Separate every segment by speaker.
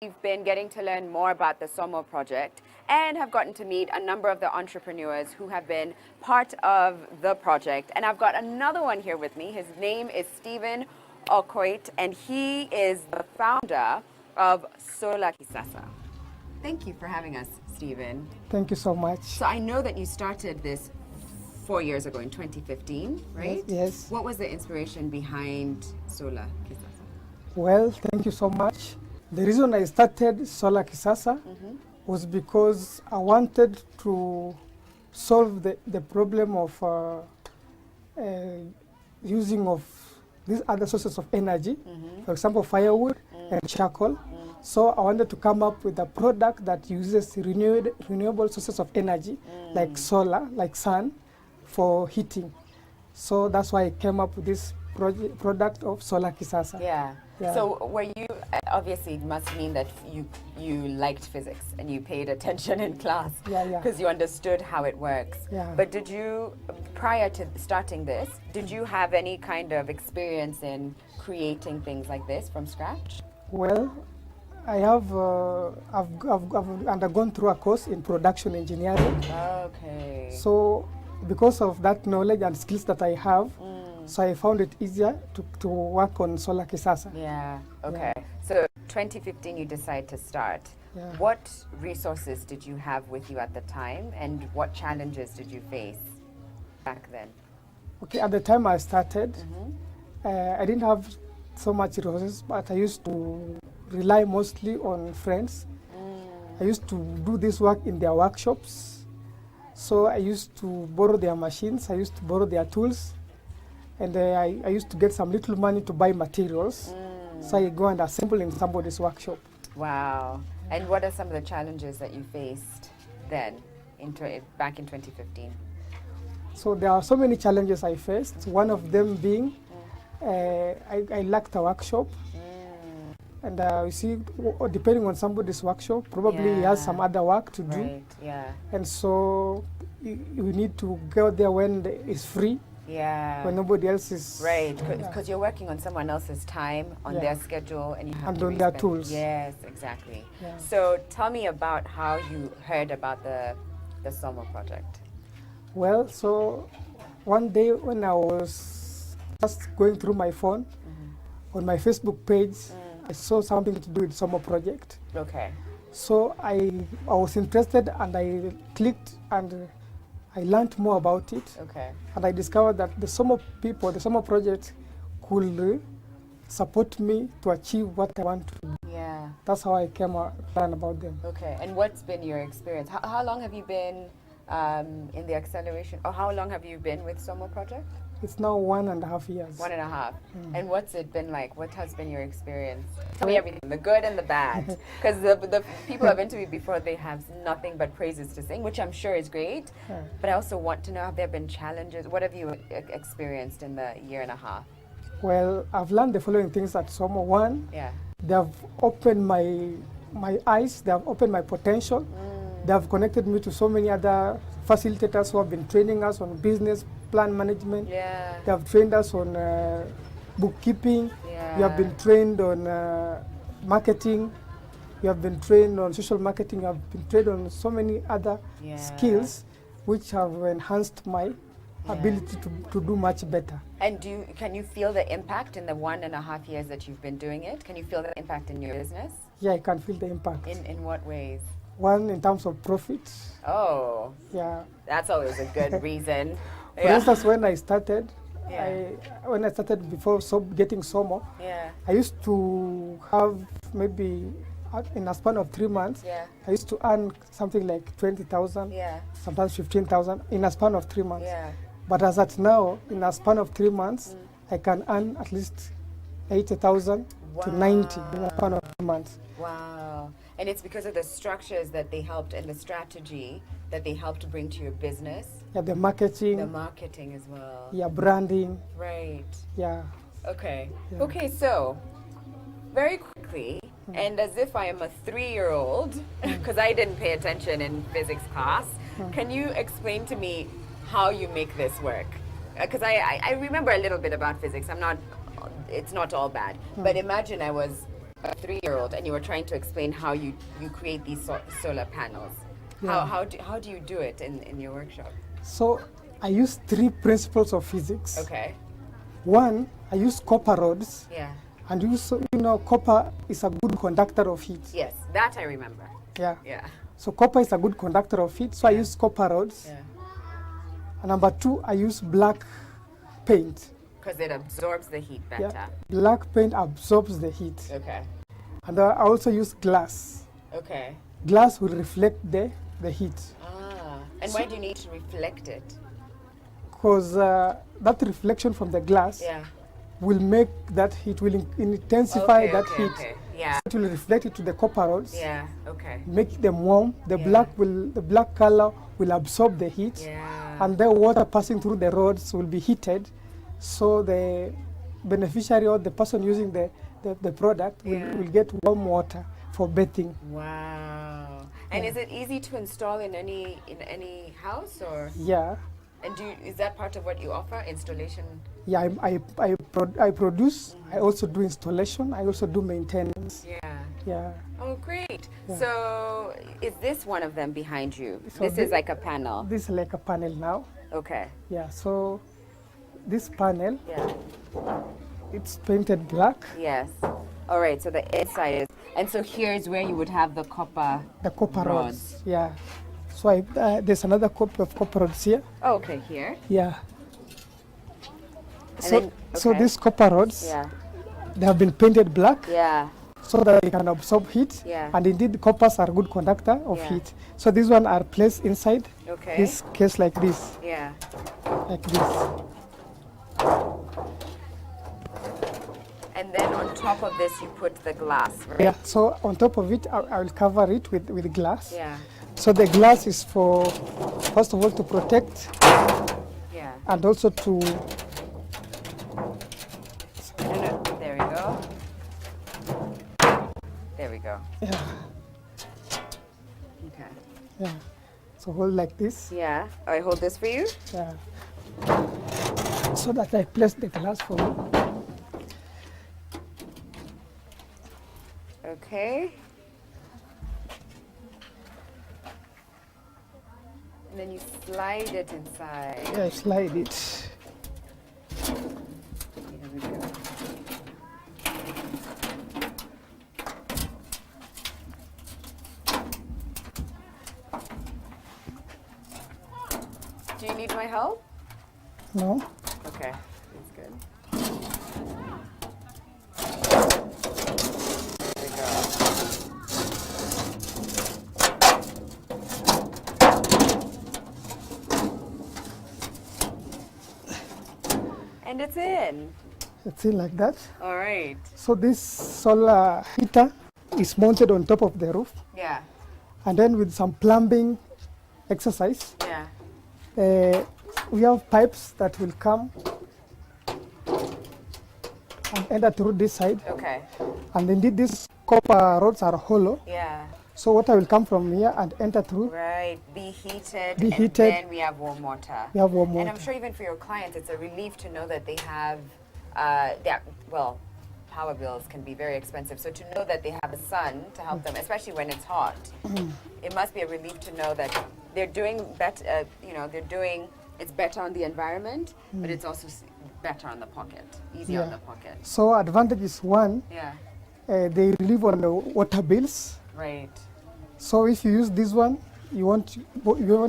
Speaker 1: We've been getting to learn more about the SOMO project and have gotten to meet a number of the entrepreneurs who have been part of the project. And I've got another one here with me. His name is Stephen Okoit, and he is the founder of Sola Kisasa. Thank you for having us, Stephen.
Speaker 2: Thank you so much.
Speaker 1: So I know that you started this 4 years ago in 2015, right?
Speaker 2: Yes.
Speaker 1: What was the inspiration behind Sola Kisasa?
Speaker 2: Well, thank you so much. The reason I started Sola Kisasa was because I wanted to solve the problem of using of these other sources of energy, for example, firewood and charcoal. So I wanted to come up with a product that uses renewable sources of energy, like solar, like sun, for heating. So that's why I came up with this product of Sola Kisasa.
Speaker 1: Yeah.
Speaker 2: Yeah.
Speaker 1: So were you, obviously it must mean that you liked physics and you paid attention in class.
Speaker 2: Yeah.
Speaker 1: Because you understood how it works.
Speaker 2: Yeah.
Speaker 1: But did you, prior to starting this, did you have any kind of experience in creating things like this from scratch?
Speaker 2: Well, I have I've undergone through a course in production engineering.
Speaker 1: Okay.
Speaker 2: So because of that knowledge and skills that I have, so I found it easier to work on Sola Kisasa.
Speaker 1: Yeah, okay. So 2015 you decide to start.
Speaker 2: Yeah.
Speaker 1: What resources did you have with you at the time, and what challenges did you face back then?
Speaker 2: Okay, at the time I started, I didn't have so much resources, but I used to rely mostly on friends. I used to do this work in their workshops. So I used to borrow their machines, I used to borrow their tools, and I used to get some little money to buy materials. So I go and assemble in somebody's workshop.
Speaker 1: Wow. And what are some of the challenges that you faced then, back in 2015?
Speaker 2: So there are so many challenges I faced. One of them being I lacked a workshop. And you see, depending on somebody's workshop, probably he has some other work to do.
Speaker 1: Right, yeah.
Speaker 2: And so you need to go there when it's free.
Speaker 1: Yeah.
Speaker 2: When nobody else is...
Speaker 1: Right, because you're working on someone else's time, on their schedule, and you have
Speaker 2: and
Speaker 1: to
Speaker 2: on their
Speaker 1: respect.
Speaker 2: tools.
Speaker 1: Yes, exactly.
Speaker 2: Yeah.
Speaker 1: So tell me about how you heard about the SOMO project.
Speaker 2: Well, so one day when I was just going through my phone, on my Facebook page, I saw something to do with SOMO project.
Speaker 1: Okay.
Speaker 2: So I was interested, and I clicked, and I learned more about it.
Speaker 1: Okay.
Speaker 2: And I discovered that the SOMO people, the SOMO project, could support me to achieve what I want to do.
Speaker 1: Yeah.
Speaker 2: That's how I came to learn about them.
Speaker 1: Okay. And what's been your experience? How long have you been in the acceleration, or how long have you been with SOMO project?
Speaker 2: It's now 1.5 years.
Speaker 1: 1.5. And what's it been like? What has been your experience? Tell me everything, the good and the bad. Because the people I've interviewed before, they have nothing but praises to sing, which I'm sure is great. But I also want to know, have there been challenges? What have you experienced in the 1.5 years?
Speaker 2: Well, I've learned the following things at SOMO. One, they have opened my eyes, they have opened my potential. They have connected me to so many other facilitators who have been training us on business plan management.
Speaker 1: Yeah.
Speaker 2: They have trained us on bookkeeping.
Speaker 1: Yeah.
Speaker 2: We have been trained on marketing. We have been trained on social marketing. We have been trained on so many other skills which have enhanced my ability to do much better.
Speaker 1: And can you feel the impact in the 1.5 years that you've been doing it? Can you feel the impact in your business?
Speaker 2: Yeah, I can feel the impact.
Speaker 1: In what ways?
Speaker 2: One, in terms of profit.
Speaker 1: Oh.
Speaker 2: Yeah.
Speaker 1: That's always a good reason.
Speaker 2: For instance, when I started, before getting SOMO, I used to have maybe in a span of 3 months, I used to earn something like 20,000, sometimes 15,000 in a span of 3 months. But as at now, in a span of 3 months, I can earn at least 80,000 to 90 in a span of 3 months.
Speaker 1: Wow. And it's because of the structures that they helped and the strategy that they helped to bring to your business?
Speaker 2: Yeah, the marketing.
Speaker 1: The marketing as well.
Speaker 2: Yeah, branding.
Speaker 1: Right.
Speaker 2: Yeah.
Speaker 1: Okay.
Speaker 2: Yeah.
Speaker 1: Okay, so very quickly, and as if I am a 3-year-old, because I didn't pay attention in physics class, can you explain to me how you make this work? Because I remember a little bit about physics. It's not all bad. But imagine I was a 3-year-old and you were trying to explain how you create these solar panels.
Speaker 2: Yeah.
Speaker 1: How do you do it in your workshop?
Speaker 2: So I use 3 principles of physics.
Speaker 1: Okay.
Speaker 2: One, I use copper rods.
Speaker 1: Yeah.
Speaker 2: And copper is a good conductor of heat.
Speaker 1: Yes, that I remember.
Speaker 2: Yeah.
Speaker 1: Yeah.
Speaker 2: So copper is a good conductor of heat, so I use copper rods.
Speaker 1: Yeah.
Speaker 2: And number 2, I use black paint.
Speaker 1: Because it absorbs the heat better.
Speaker 2: Yeah. Black paint absorbs the heat.
Speaker 1: Okay.
Speaker 2: And I also use glass.
Speaker 1: Okay.
Speaker 2: Glass will reflect the heat.
Speaker 1: Ah. And why do you need to reflect it?
Speaker 2: Because that reflection from the glass will make that heat, will intensify that heat.
Speaker 1: Okay. Yeah.
Speaker 2: So it will reflect it to the copper rods.
Speaker 1: Yeah. Okay.
Speaker 2: Make them warm. The black color will absorb the heat.
Speaker 1: Yeah.
Speaker 2: And the water passing through the rods will be heated. So the beneficiary or the person using the product will get warm water for bathing.
Speaker 1: Wow. And is it easy to install in any house or?
Speaker 2: Yeah.
Speaker 1: And is that part of what you offer, installation?
Speaker 2: Yeah, I produce. I also do installation. I also do maintenance.
Speaker 1: Yeah.
Speaker 2: Yeah.
Speaker 1: Oh, great.
Speaker 2: Yeah.
Speaker 1: So is this one of them behind you?
Speaker 2: So
Speaker 1: this is like a panel.
Speaker 2: This is like a panel now.
Speaker 1: Okay.
Speaker 2: Yeah. So this panel,
Speaker 1: Yeah.
Speaker 2: it's painted black.
Speaker 1: Yes. All right. So the inside is, and so here's where you would have the copper.
Speaker 2: The copper
Speaker 1: rods.
Speaker 2: rods. Yeah. So there's another copy of copper rods here.
Speaker 1: Oh, okay. Here.
Speaker 2: Yeah.
Speaker 1: And
Speaker 2: So
Speaker 1: then,
Speaker 2: so
Speaker 1: okay.
Speaker 2: these copper rods,
Speaker 1: Yeah.
Speaker 2: they have been painted black.
Speaker 1: Yeah.
Speaker 2: So that they can absorb heat.
Speaker 1: Yeah.
Speaker 2: And indeed, coppers are good conductor of
Speaker 1: Yeah.
Speaker 2: heat. So these one are placed inside
Speaker 1: Okay.
Speaker 2: this case like this,
Speaker 1: Yeah.
Speaker 2: like this.
Speaker 1: And then on top of this, you put the glass, right?
Speaker 2: Yeah. So on top of it, I will cover it with glass.
Speaker 1: Yeah.
Speaker 2: So the glass is for, first of all, to protect
Speaker 1: Yeah.
Speaker 2: and also to,
Speaker 1: No, there we go. There we go.
Speaker 2: yeah,
Speaker 1: Okay.
Speaker 2: yeah. So hold like this.
Speaker 1: Yeah. I hold this for you?
Speaker 2: Yeah. So that I place the glass for you.
Speaker 1: Okay. And then you slide it inside.
Speaker 2: Yeah, I slide it.
Speaker 1: There we go. Do you need my help?
Speaker 2: No?
Speaker 1: Okay, that's good. There we go. And it's in.
Speaker 2: It's in like that.
Speaker 1: All right.
Speaker 2: So this solar heater is mounted on top of the roof.
Speaker 1: Yeah.
Speaker 2: And then with some plumbing exercise,
Speaker 1: Yeah.
Speaker 2: we have pipes that will come and enter through this side.
Speaker 1: Okay.
Speaker 2: And indeed these copper rods are hollow.
Speaker 1: Yeah.
Speaker 2: So water will come from here and enter through.
Speaker 1: Right. Be heated.
Speaker 2: Be
Speaker 1: and
Speaker 2: heated.
Speaker 1: then we have warm water.
Speaker 2: We have warm
Speaker 1: And I'm
Speaker 2: water.
Speaker 1: sure even for your clients, it's a relief to know that they have, well, power bills can be very expensive. So to know that they have the sun to help them, especially when it's hot, it must be a relief to know that they're doing better. It's better on the environment, but it's also better on the pocket, easier on
Speaker 2: Yeah.
Speaker 1: the pocket.
Speaker 2: So advantage is one,
Speaker 1: Yeah.
Speaker 2: they relieve on the water bills.
Speaker 1: Right.
Speaker 2: So if you use this one, you want to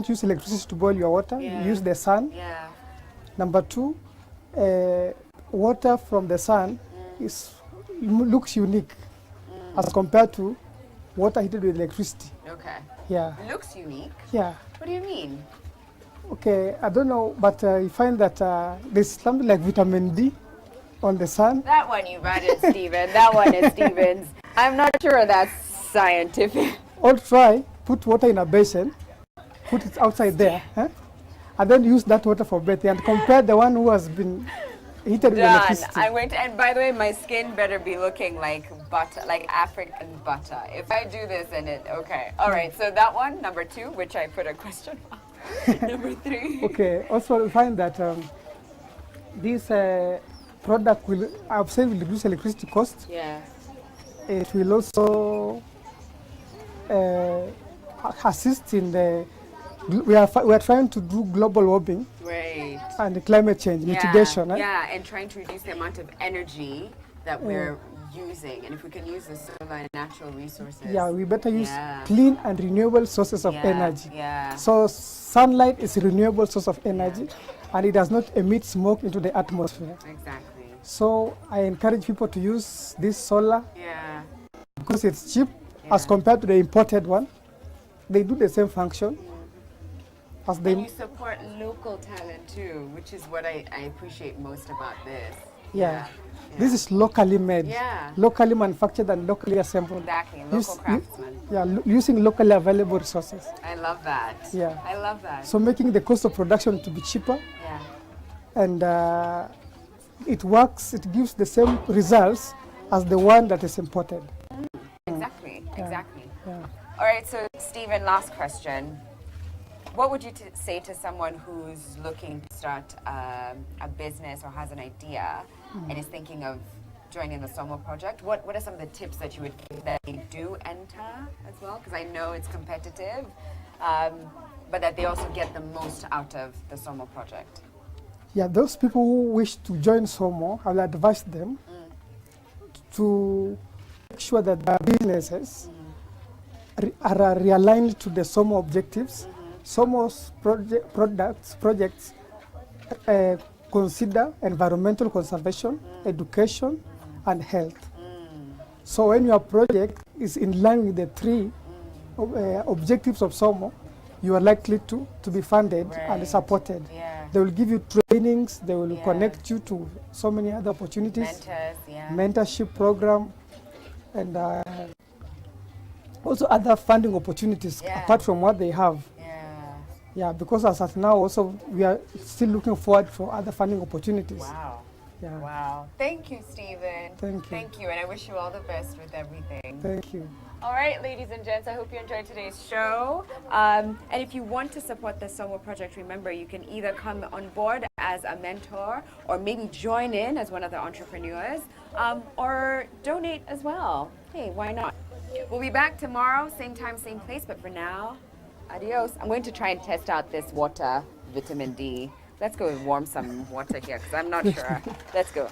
Speaker 2: use electricity to boil your water,
Speaker 1: Yeah.
Speaker 2: you use the sun.
Speaker 1: Yeah.
Speaker 2: Number two, water from the sun looks unique as compared to water heated with electricity.
Speaker 1: Okay.
Speaker 2: Yeah,
Speaker 1: Looks unique.
Speaker 2: yeah.
Speaker 1: What do you mean?
Speaker 2: Okay, I don't know, but you find that there's something like vitamin D on the sun.
Speaker 1: That one you've added, Stephen. That one is Stephen's. I'm not sure that's scientific.
Speaker 2: Or try, put water in a basin, put it outside there, and then use that water for bathing and compare the one who has been heated with
Speaker 1: Done.
Speaker 2: electricity.
Speaker 1: I'm going to, and by the way, my skin better be looking like butter, like African butter. If I do this and okay. All right, so that one, number 2, which I put a question mark. Number 3.
Speaker 2: Okay, also you find that this product will reduce electricity cost.
Speaker 1: Yeah.
Speaker 2: it will also assist in the. We are trying to do global warming
Speaker 1: Right.
Speaker 2: and climate change mitigation.
Speaker 1: Yeah, and trying to reduce the amount of energy that we're using. And if we can use the solar and natural resources.
Speaker 2: Yeah, we better use clean and renewable sources of energy. So sunlight is a renewable source of energy, and it does not emit smoke into the atmosphere.
Speaker 1: Exactly.
Speaker 2: So I encourage people to use this solar because it's cheap as compared to the imported one. They do the same function. As they
Speaker 1: and you support local talent too, which is what I appreciate most about this.
Speaker 2: This is locally made, locally manufactured and locally assembled.
Speaker 1: Exactly, local craftsmen.
Speaker 2: Using locally available resources.
Speaker 1: I love that. I love that.
Speaker 2: So making the cost of production to be cheaper. And it works, it gives the same results as the one that is imported.
Speaker 1: Exactly. All right, so Stephen, last question. What would you say to someone who's looking to start a business or has an idea and is thinking of joining the Somo project? What are some of the tips that you would give that they do enter as well? Because I know it's competitive, but that they also get the most out of the Somo project.
Speaker 2: Yeah, those people who wish to join Somo, I will advise them to make sure that their businesses are realigned to the Somo objectives. Somo's projects consider environmental conservation, education, and health. So when your project is in line with the three objectives of Somo, you are likely to be funded and supported. They will give you trainings, they will connect you to so many other opportunities, mentorship program, and also other funding opportunities apart from what they have. Because as of now, also we are still looking forward for other funding opportunities.
Speaker 1: Wow. Thank you, Stephen.
Speaker 2: Thank you.
Speaker 1: And I wish you all the best with everything.
Speaker 2: Thank you.
Speaker 1: All right, ladies and gents, I hope you enjoyed today's show. And if you want to support the Somo project, remember you can either come on board as a mentor or maybe join in as one of the entrepreneurs or donate as well. Hey, why not? We'll be back tomorrow, same time, same place, but for now, adios. I'm going to try and test out this water, vitamin D. Let's go warm some water here because I'm not sure. Let's go.